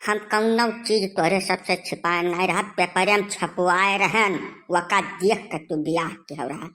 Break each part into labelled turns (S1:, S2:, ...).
S1: हम कौनो चीज तोरे सबसे छिपाए नहीं रहा, पेपरे में छपवाए रहन वका देख के तू बियाह के हो रहा।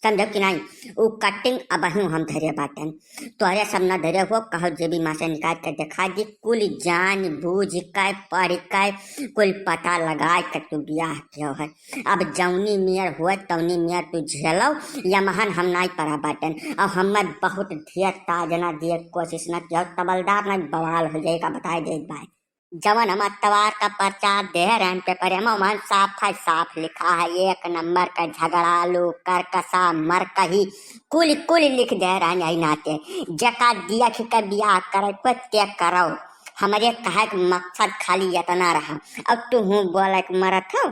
S1: समझो कि नहीं? उ कटिंग अब हम धरे बाटन तोरे सब न धरे हो, कहो जे भी माँ से निकाल के देखा दी, कुल जान बूझ के पढ़ के कुल पता लगा के तू बियाह के हो है। अब जौनी मियर हुआ तौनी मियर तू झेलो, यमहन हम नहीं पड़ा बाटन। अब हमें बहुत ढेर ताजना दिए कोशिश न किया, तबलदार नहीं बवाल हो जाएगा, बताए दे भाई। जवन हम अतवार का प्रचार दे रहे हैं पेपर में साफ है, साफ लिखा है, एक नंबर का झगड़ालू करकसा मर कही कुल कुल लिख दे रहे हैं। यही नाते जका दिया के बियाह करे को त्याग करो, हमारे कहे के मकसद खाली इतना रहा। अब तू हूँ बोले मरत हो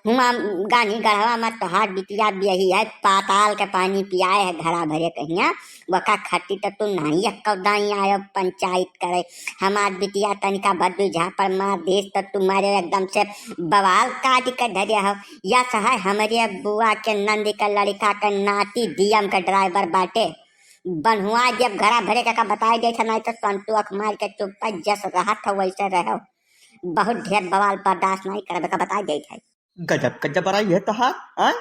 S1: हुआ गानी गढ़वा में तोहार बिटिया यही है, पाताल के पानी पियाए है घड़ा भरे कहिया वका खट्टी तो तू नहीं कौदाई आयो पंचायत करे। हमार बिटिया तनिका बदू जहाँ पर मार देश तो तुम्हारे एकदम से बवाल काट के धरे हो। या सहाय हमारे बुआ के नंदी का लड़का के नाती डीएम के ड्राइवर बाटे, बनहुआ जब घड़ा भरे का बताई दे नहीं तो संतु अख मार के चुप जस रहा था वैसे रहो। बहुत ढेर बवाल बर्दाश्त नहीं करे का बताई दे।
S2: गजब गजब रही है तहार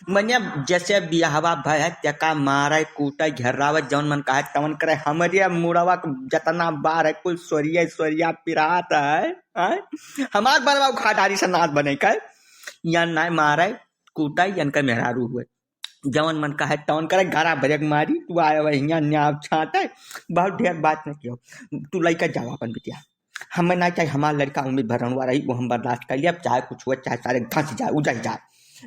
S2: मने जैसे बियाहवा भय है त्यका मारे कूटे घेरावत जौन मन कहे तवन करे। हमारे मुड़वा जतना बार है कुल सोरिया सोरिया पिरात है हमार बरवा खाटारी से नाथ बने के या ना मारे कूटे यन के मेहरारू हुए जवन मन कहे तवन करे घरा भरे मारी तू आए वही न्याव छाटे। बहुत ढेर बात नहीं कियो, तू लइका जावा अपन बिटिया, हमें ना चाहिए हमारा लड़का उम्मीद भरनवा रही वो हम बर्दाश्त कर लिया, चाहे कुछ हुआ चाहे सारे धंस जाए उजड़ जाए।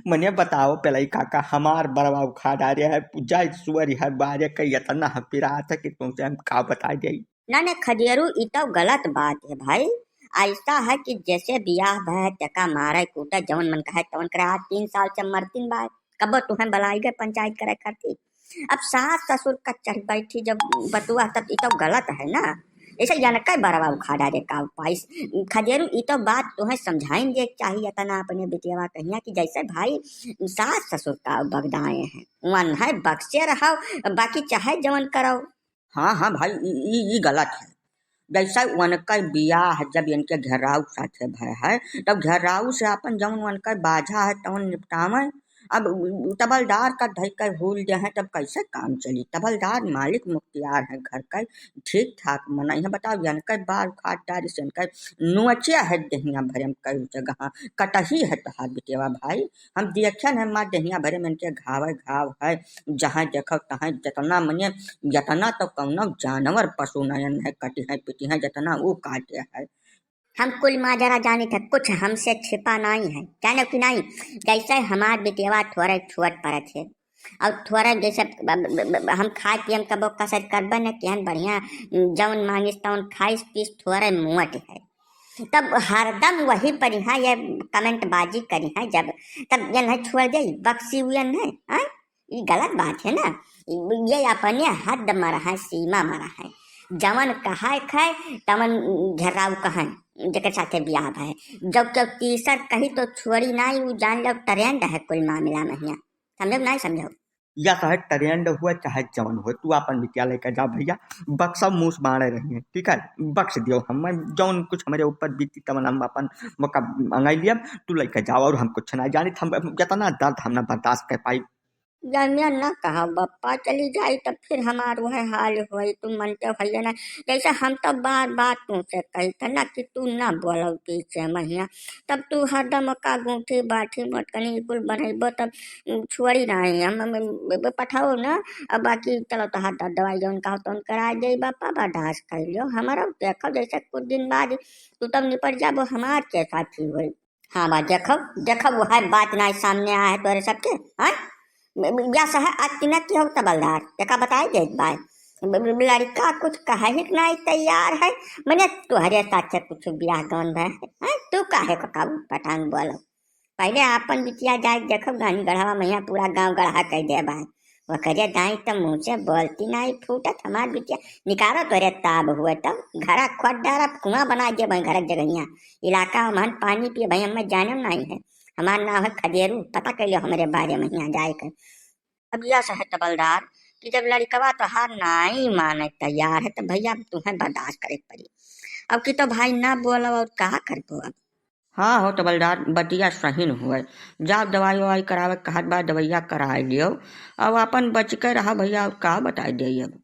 S2: मने बताओ पहले काका हमार बरवा उखा डाले है पूजा सुअर है बारे का इतना पिरा था कि तुमसे हम का बता दे
S1: ना खदेरू ई तो गलत बात है भाई। ऐसा है कि जैसे बियाह भय टका मारे कूटा जवन मन कहे तवन करे। आज 3 साल से मरतीन बात कब तुम्हें बलाई गए पंचायत करे करती। अब सास ससुर का चढ़ बैठी जब बतुआ तब ई तो गलत है ना। ऐसे जनका बरवा उखाड़ा रे का पाइस खदेरू ई तो बात तुम्हें समझाएंगे चाहिए तना अपने बेटिया कहिया कि जैसे भाई सास ससुर का बगदाए हैं वन है बक्से रहो, बाकी चाहे जवन करो।
S2: हाँ हाँ भाई ये गलत है। जैसा उनका बियाह जब इनके घेराव साथे भय है तब घेराव से अपन जवन उनका बाझा है तवन निपटावे। अब तबलदार का धई कर भूल गए हैं तब कैसे काम चली। तबलदार मालिक मुख्तियार है घर का, ठीक ठाक मना है। बताओ इनका बाल खाटार से इनका नुचिया है दहिया भरे में कई जगह कटही है तहार बिटेवा भाई। हम देखन है माँ दहिया भरे में इनके घाव है, जहाँ देखो तहाँ जितना मने जतना तो कौनो जानवर पशु नयन है कटी है पिटी है जितना वो काटे है।
S1: हम कुल माजरा जाने थे, कुछ हमसे छिपा नहीं है, जाने कि नहीं। जैसे हमार बेटेवा थोड़े छुअट पड़े थे और थोड़ा जैसे हम खाए पियम कबो कसर करबे न केहन बढ़िया जौन मांगिस तौन खाइस पीस थोड़े मुँट है। तब हरदम वही पर यहाँ ये कमेंट बाजी करी है जब तब जन है छोड़ गई बक्सी हुई है। ये गलत बात है ना। ये अपने हद मरा है, सीमा मरा है। जवन कहा खाए तवन घेराव कहा जकर साथे बियाह है। जब जब तीसर कही तो छोड़ी नहीं, वो जान लो ट्रेंड है कुल मामला में यहाँ। समझो नहीं समझो?
S2: या चाहे ट्रेंड हुआ चाहे जवन हो तू अपन बिटिया लेकर जा भैया, बक्सा मूस बाढ़े रही है ठीक है, बक्स दियो हम जौन कुछ हमारे ऊपर बीती तमन हम अपन मौका मंगाई लिया तू लेकर जाओ। और हम कुछ ना जानी हम जितना दर्द हम ना बर्दाश्त कर पाई।
S1: जानिया ना कहा बप्पा चली जाई तब फिर हमार वह हाल हुई। तुम मनते भैया ना जैसे हम तो बार बार तुमसे कही था ना कि तू ना बोलो पीछे महिया, तब तू हरदम का गूठी बाठी मटकनी कुल बनेबो तब छोड़ी नहीं हम पठाओ ना। अब बाकी चलो तो हाथ दवाई जौन कहो तो करा दे बापा बर्दाश्त कर लियो। हमारा देखो जैसे कुछ दिन बाद तू तब निपट जाबो हमार के साथी हुई। हाँ बात देखो देखो वो है बात ना सामने आया है तोरे सबके। हाँ या सह अतिना की हो तबलदार देखा बताए दे बाय लड़का कुछ कहे ही नहीं तैयार है। मैंने तुहरे साथ कुछ ब्याह गौन है तू काहे का पठान बोलो। पहले अपन बिटिया जाए देखो गानी गढ़वा मैया पूरा गांव गढ़ा कह दे भाई वो करे दाई तो मुँह से बोलती नहीं फूटत। हमार बिटिया निकालो तोरे ताब हुए तब घरा खोद डारा कुआं बना दे भाई घर जगहिया इलाका मन पानी पिए भाई हमें जाने नहीं है। हमारा नाम है खदेरू, पता कर लियो हमारे बारे में यहाँ जाए कर। अब यह है तबलदार कि जब लड़कवा तो हार नहीं माने तैयार है तो भैया तुम्हें बर्दाश्त करे पड़ी। अब की तो भाई ना बोला और का करबो अब।
S2: हाँ हो तो बलदार बतिया सही न हुए। जाओ दवाई ववाई करावे कहत बा दवैया करा लियो। अब अपन बच के रहा भैया, अब का बताई दे अब।